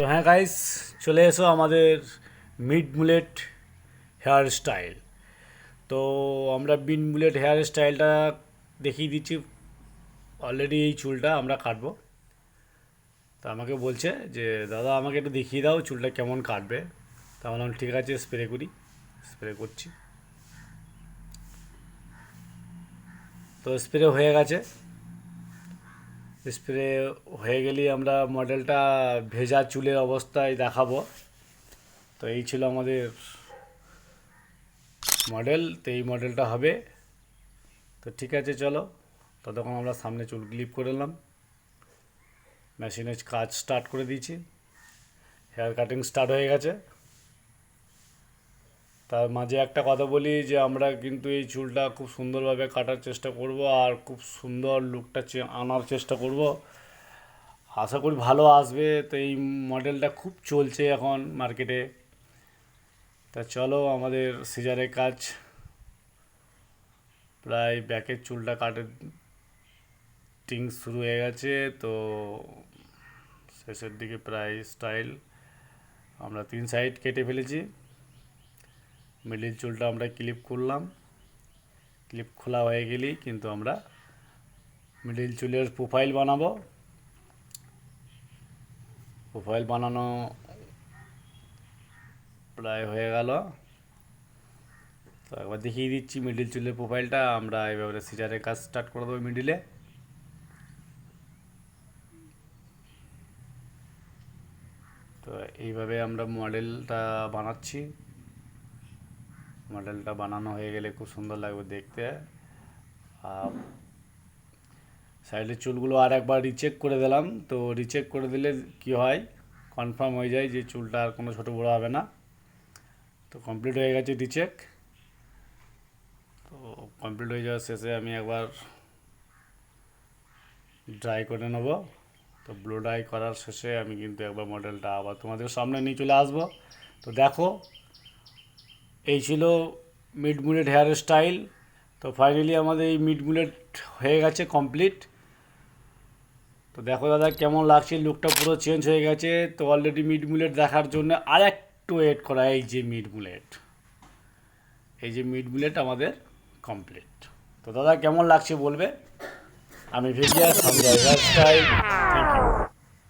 তো হ্যাঁ গাইস, চলে এসো আমাদের মিড মুলেট হেয়ার স্টাইল। তো আমরা মিড মুলেট হেয়ার স্টাইলটা দেখিয়ে দিচ্ছি। অলরেডি এই চুলটা আমরা কাটবো। তো আমাকে বলছে যে দাদা আমাকে একটু দেখিয়ে দাও চুলটা কেমন কাটবে। তা বললাম ঠিক আছে, স্প্রে করি। স্প্রে করছি। তো স্প্রে হয়ে গেছে। স্প্রে হয়ে গেলেই আমরা মডেলটা ভেজা চুলের অবস্থায় দেখাবো। তো এই ছিল আমাদের মডেল। তো এই মডেলটা হবে। তো ঠিক আছে, চলো ততক্ষণ আমরা সামনে চুল ক্লিপ করে নিলাম। মেশিনে কাজ স্টার্ট করে দিয়েছি। হেয়ার কাটিং স্টার্ট হয়ে গেছে। তার মাঝে একটা কথা বলি যে আমরা কিন্তু এই চুলটা খুব সুন্দরভাবে কাটার চেষ্টা করব, আর খুব সুন্দর লুকটা আনার চেষ্টা করব। আশা করি ভালো আসবে। তো এই মডেলটা খুব চলছে এখন মার্কেটে। তা চলো, আমাদের সিজারের কাজ প্রায় ব্যাকের চুলটা কাটিং শুরু হয়ে গেছে। তো শেষের দিকে প্রায় স্টাইল আমরা 3 সাইড কেটে ফেলেছি। মিডিল চুলটা আমরা ক্লিপ করলাম। ক্লিপ খোলা হয়ে গেলেই কিন্তু আমরা মিডিল চুলের প্রোফাইল বানাবো। প্রোফাইল বানানো প্রায় হয়ে গেল। তো একবার দেখিয়ে দিচ্ছি মিডিল চুলের প্রোফাইলটা। আমরা এভাবে সিজারের কাজ স্টার্ট করে দেবো মিডিলে। তো এইভাবে আমরা মডেলটা বানাচ্ছি। মডেলটা বানানো হয়ে গেলে খুব সুন্দর লাগবে দেখতে। আর সাইডের চুলগুলো আর একবার রিচেক করে দিলাম। তো রিচেক করে দিলে কি হয়, কনফার্ম হয়ে যায় যে চুলটা আর কোনো ছোটো বড়ো হবে না। তো কমপ্লিট হয়ে গেছে রিচেক। তো কমপ্লিট হয়ে যাওয়ার শেষে আমি একবার ড্রাই করে নেব। তো ব্লো ড্রাই করার শেষে আমি কিন্তু একবার মডেলটা আবার তোমাদের সামনে নিয়ে চলে আসবো। তো দেখো, এই ছিল মিড মুলেট হেয়ার স্টাইল। তো ফাইনালি আমাদের এই মিড মুলেট হয়ে গেছে কমপ্লিট। তো দেখো দাদা কেমন লাগছে, লুকটা পুরো চেঞ্জ হয়ে গেছে। তো অলরেডি মিড মুলেট দেখার জন্য আর একটু ওয়েট করা। এই যে মিড মুলেট, এই যে মিড মুলেট আমাদের কমপ্লিট। তো দাদা কেমন লাগছে বলবে। আমি video Sanjay hair style. Thank you.